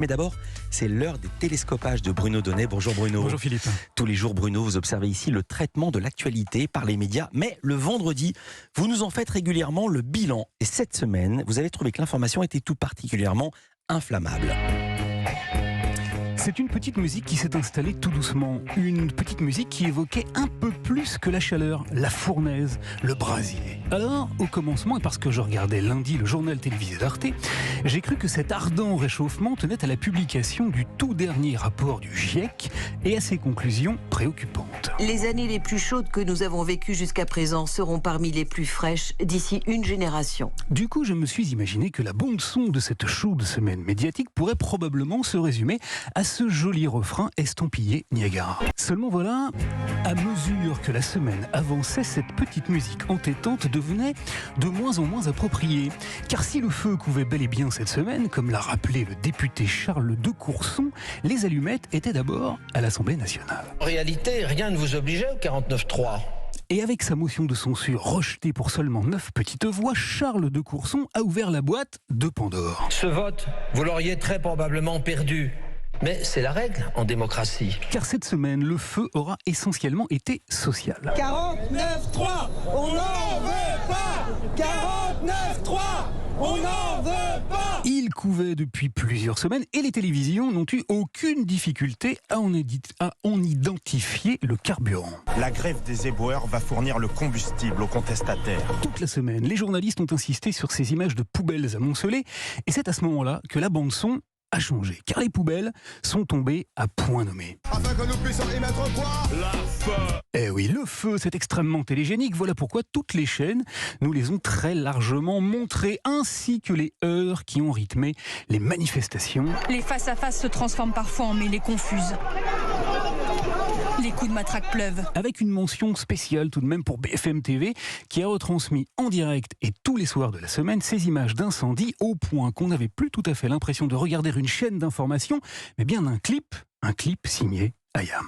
Mais d'abord, c'est l'heure des télescopages de Bruno Donnet. Bonjour Bruno. Bonjour Philippe. Tous les jours, Bruno, vous observez ici le traitement de l'actualité par les médias. Mais le vendredi, vous nous en faites régulièrement le bilan. Et cette semaine, vous avez trouvé que l'information était tout particulièrement inflammable. C'est une petite musique qui s'est installée tout doucement. Une petite musique qui évoquait un peu plus que la chaleur, la fournaise, le brasier. Alors, au commencement, et parce que je regardais lundi le journal télévisé d'Arte, j'ai cru que cet ardent réchauffement tenait à la publication du tout dernier rapport du GIEC et à ses conclusions préoccupantes. Les années les plus chaudes que nous avons vécues jusqu'à présent seront parmi les plus fraîches d'ici une génération. Du coup, je me suis imaginé que la bande-son de cette chaude semaine médiatique pourrait probablement se résumer à ce joli refrain estampillé Niagara. Seulement voilà, à mesure que la semaine avançait, cette petite musique entêtante devenait de moins en moins appropriée. Car si le feu couvait bel et bien cette semaine, comme l'a rappelé le député Charles de Courson, les allumettes étaient d'abord à l'Assemblée nationale. En réalité, rien ne vous obligeait au 49.3. Et avec sa motion de censure rejetée pour seulement 9 petites voix, Charles de Courson a ouvert la boîte de Pandore. Ce vote, vous l'auriez très probablement perdu. Mais c'est la règle en démocratie. Car cette semaine, le feu aura essentiellement été social. 49.3, on n'en veut pas. 49.3, on n'en veut pas. Il couvait depuis plusieurs semaines et les télévisions n'ont eu aucune difficulté à en identifier le carburant. La grève des éboueurs va fournir le combustible aux contestataires. Toute la semaine, les journalistes ont insisté sur ces images de poubelles amoncelées et c'est à ce moment-là que la bande-son a changé, car les poubelles sont tombées à point nommé. Afin que nous puissions émettre quoi ? La feu. Eh oui, le feu, c'est extrêmement télégénique. Voilà pourquoi toutes les chaînes nous les ont très largement montrées, ainsi que les heures qui ont rythmé les manifestations. Les face-à-face se transforment parfois en mêlées confuses. Les coups de matraque pleuvent. Avec une mention spéciale tout de même pour BFM TV, qui a retransmis en direct et tous les soirs de la semaine ces images d'incendie au point qu'on n'avait plus tout à fait l'impression de regarder une chaîne d'information, mais bien un clip signé Ayam.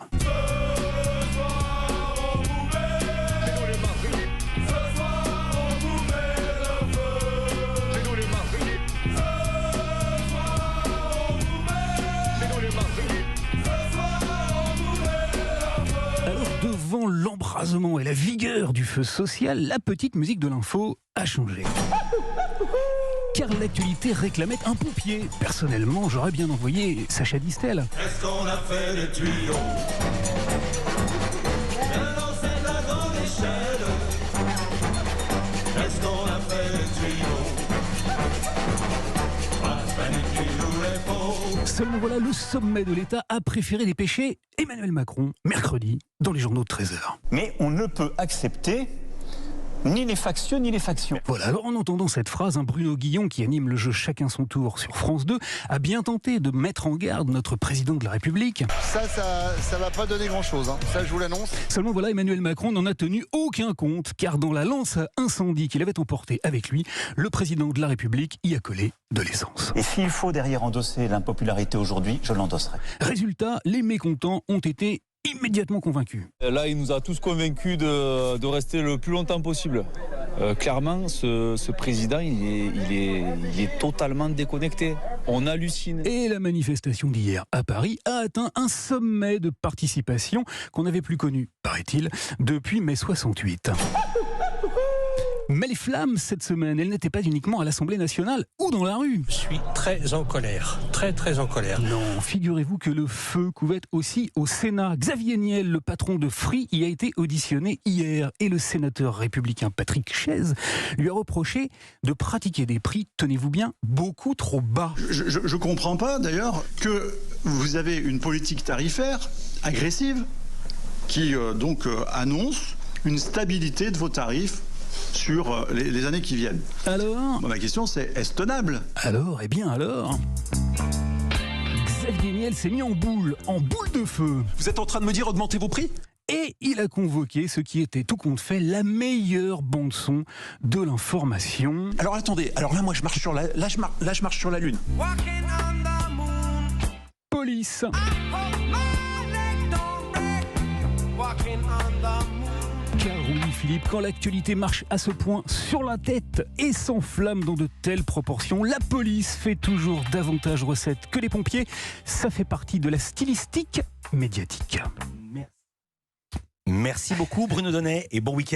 Devant l'embrasement et la vigueur du feu social, la petite musique de l'info a changé. Car l'actualité réclamait un pompier. Personnellement, j'aurais bien envoyé Sacha Distel. Est-ce qu'on a fait des tuyaux ? Viens danser là dans l'échelle. Est-ce qu'on a fait des tuyaux ? Pas de panique qui joue les faux. Seulement voilà, le sommet de l'État a préféré dépêcher Emmanuel Macron, mercredi, dans les journaux de 13h. Mais on ne peut accepter ni les factieux ni les factions. Voilà, alors en entendant cette phrase, Bruno Guillon, qui anime le jeu Chacun son tour sur France 2, a bien tenté de mettre en garde notre président de la République. Ça va pas donner grand-chose, hein. Ça je vous l'annonce. Seulement voilà, Emmanuel Macron n'en a tenu aucun compte, car dans la lance à incendie qu'il avait emportée avec lui, le président de la République y a collé de l'essence. Et s'il faut derrière endosser l'impopularité aujourd'hui, je l'endosserai. Résultat, les mécontents ont été immédiatement convaincus. Là, il nous a tous convaincus de rester le plus longtemps possible. Clairement, ce président, il est totalement déconnecté. On hallucine. Et la manifestation d'hier à Paris a atteint un sommet de participation qu'on n'avait plus connu, paraît-il, depuis mai 68. Mais les flammes, cette semaine, elles n'étaient pas uniquement à l'Assemblée nationale ou dans la rue. Je suis très en colère, très en colère. Non, figurez-vous que le feu couvait aussi au Sénat. Xavier Niel, le patron de Free, y a été auditionné hier. Et le sénateur républicain Patrick Chaize lui a reproché de pratiquer des prix, tenez-vous bien, beaucoup trop bas. Je comprends pas d'ailleurs que vous avez une politique tarifaire agressive qui annonce une stabilité de vos tarifs sur les années qui viennent. Alors ? Ma question c'est, est-ce tenable ? Alors, Xavier Niel s'est mis en boule de feu. Vous êtes en train de me dire augmentez vos prix ? Et il a convoqué ce qui était tout compte fait la meilleure bande-son de l'information. Alors attendez, alors là moi je marche sur la lune. Police. Car oui, Philippe, quand l'actualité marche à ce point sur la tête et s'enflamme dans de telles proportions, la police fait toujours davantage recettes que les pompiers. Ça fait partie de la stylistique médiatique. Merci beaucoup Bruno Donnet et bon week-end.